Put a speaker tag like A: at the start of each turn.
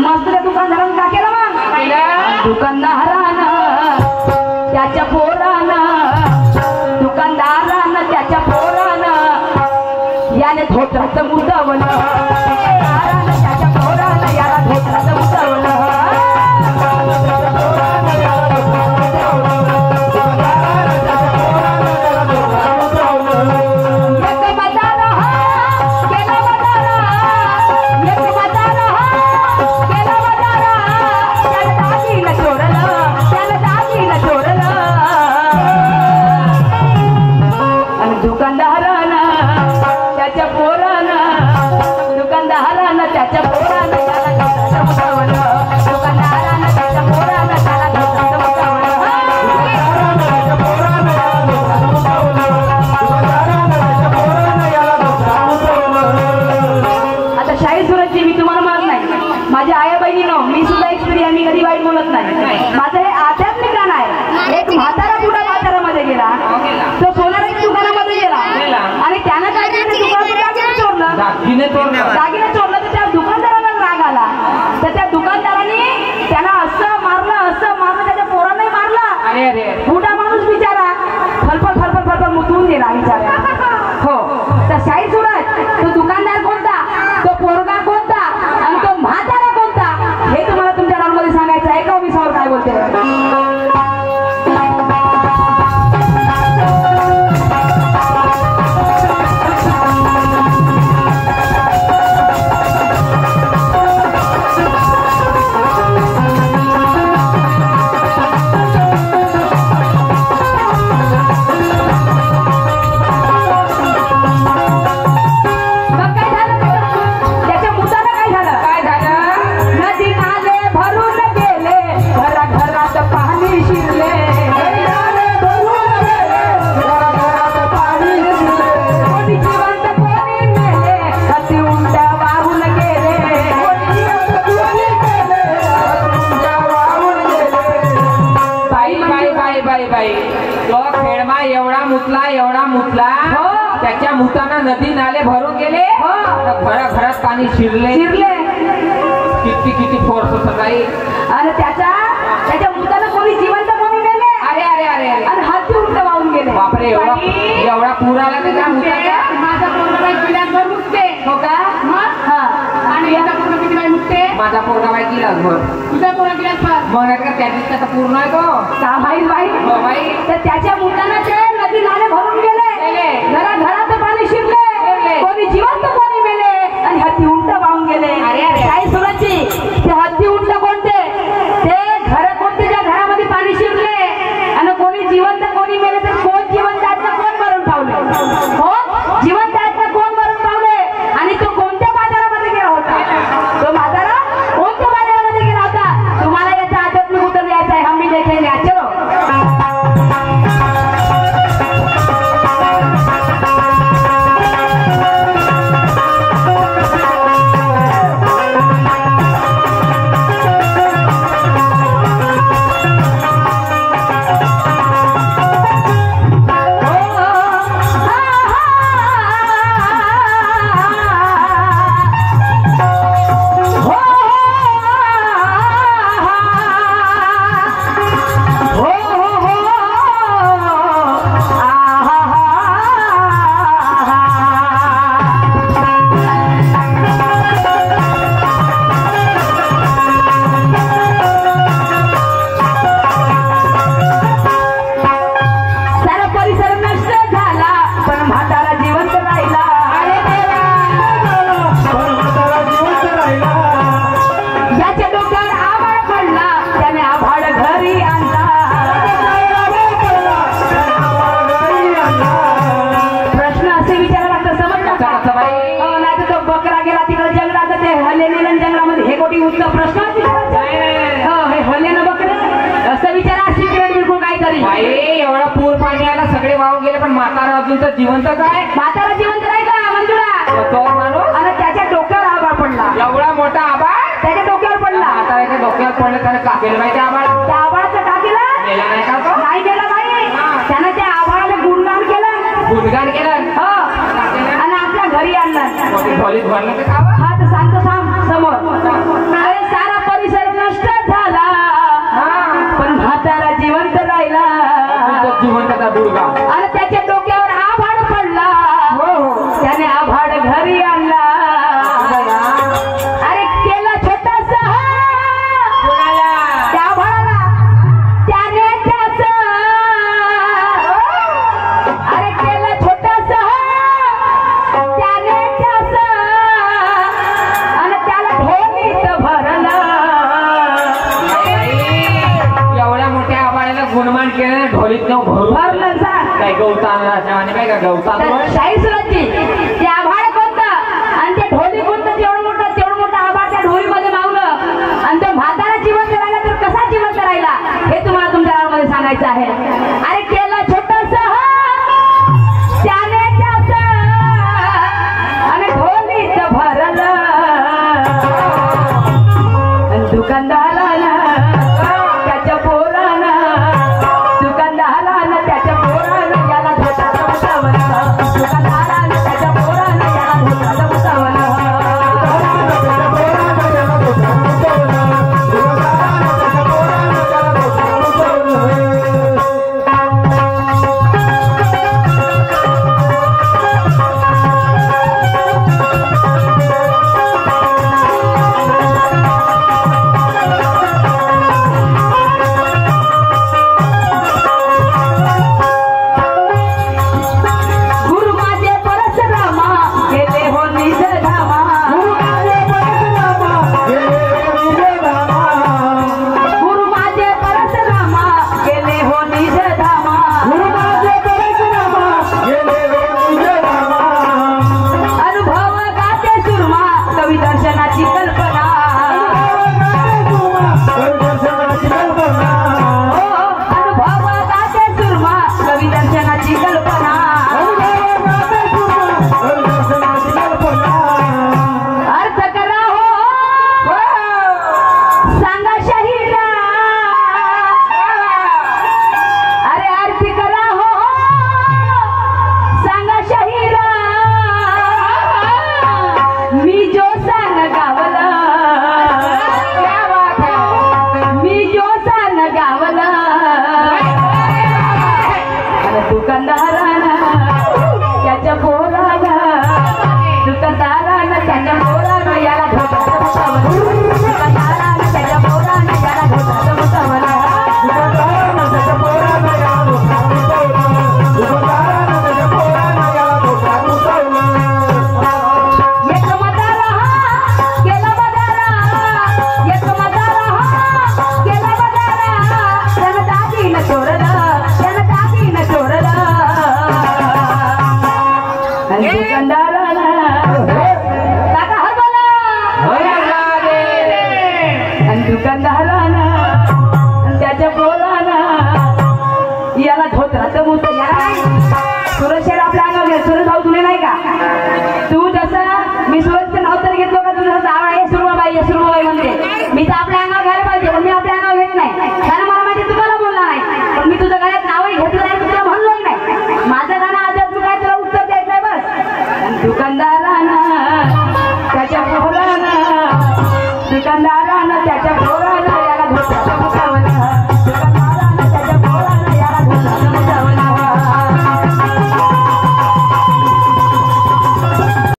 A: मस्त त्या दुकानदारानं का केलं मग? दुकानदारानं त्याच्या पोरानं, दुकानदारानं त्याच्या पोरानं याने धोत्राचं मुदवलं, त्याच्या पोरानं याला धोत्राचं मुदवलं. दागिने चोरलं तर त्या दुकानदाराला राग आला, तर त्या दुकानदाराने त्याला असं मारलं त्याच्या पोरांनाही मारला. मोठा माणूस बिचारा फलफल मुतवून गेला बिचारा. हो, तर शाही सुरत तो दुकानदार कोणता, तो पोरगा कोणता आणि तो म्हातारा कोणता हे तुम्हाला तुमच्या राऊंडमध्ये सांगायचं आहे का? मी समोर काय बोलते?
B: एवढा मुतला त्याच्या मुताना नदी नाले भरून गेले, घरात पाणी शिरले. किती फोर्स सकाळी.
A: आणि त्याच्या मुताना कोणी जिवंत कोणी गेले.
B: अरे
A: आणि हाती उलट वाहून गेले.
B: बापरे, एवढा पूर आला त्याच्या मुताचा.
A: माझा पोरगा किल्ल्यावर मुकते. हो का? आणि याचा पोरगा किती बाई मुकते?
B: माझा पोरगा बाई किल्ला घर.
A: तुझा पोरगा किल्ल्यावर म्हणत का त्या दिवसाचा पूर्ण आहे तो का बाई. तर त्याच्या मुताना ते नदी नाले भरून गेले, घरात पाणी शिरले, कोणी जिवंत कोणी मेले आणि हत्ती उंट वाहून गेले. काही सुराची ते हत्ती उंट कोणते, ते घर कोणते ज्या घरामध्ये पाणी शिरले आणि कोणी जिवंत कोणी मेले. तर कोण जिवंत आहेत ना कोण मरण पावले? हो, जिवंत आहेत ना कोण मरण पावले? आणि तो कोणत्या बाजारामध्ये गेला होता? तो बाजारा कोणत्या बाजारामध्ये गेला होता? तुम्हाला याचा आध्यात्मिक उत्तर द्यायचं आहे. हम भी देखेंगे. चलो.
B: एवढा पूर पाणी आला, सगळे वाहून गेले, पण म्हातारा अजून तर जिवंत काय?
A: म्हातारा जिवंत नाही का मंजुळा?
B: तो माणूस
A: आणि त्याच्या डोक्यावर आभाळ पडला.
B: एवढा मोठा आभाळ
A: त्याच्या डोक्यावर पडला.
B: म्हाताऱ्याच्या डोक्यावर पडलं, त्याने का केलं माहिती? आभाळ
A: त्या आभाळाचं का केलं?
B: गेला नाही का तो?
A: नाही गेला बाई. त्यानं त्या आभाळाला गुणगान केलं. हो, आणि आपल्या घरी आणलं.
B: खोलीत भरलं ते का?
A: हा, तर सांगतो समोर. अरे सारा
B: गवतान राजावाने काय का गवतान
A: शाही सुराची ते आभाळ कोणतं आणि ते ढोली कोणतं तेवढं मोठं आभाळ त्या ढोलीमध्ये मावलं आणि तो म्हातारा जिवंत राहिला तर कसा जिवंत राहिला हे तुम्हाला तुमच्या रावमध्ये सांगायचं आहे. अरे केलं छोटस त्याने त्याच आणि ढोलीत भरलं दुकानदाराला त्याच्या पोरानं दुकानदारानं त्याच्या पोरानं याला धोटाचं बसवलं दुकानदारानं त्याच्या पोरानं याला धोटाचं बसवलं त्याच्या पोरानं याला धोत्राचं मूत सुरज शेर आपल्या अंगावर घे. सुरज भाऊ तुला नाही का तू जसं मी सुरजचं नाव तर घेतलो का तुझं नाव आहे सुरमाबाई म्हणते मी तर आपल्या अंगावर घ्यायला पाहिजे पण मी आपल्या अंगावर घेत नाही कारण मला माहिती तुम्हाला बोलणार नाही पण मी तुझं गळ्यात नावही घेतलं नाही तुला म्हणलोच नाही माझं गाणं आजाद तू काय तुला उत्तर द्यायचंय बस. दुकानदारानं त्याच्या पोरानं दुकानदारानं त्याच्या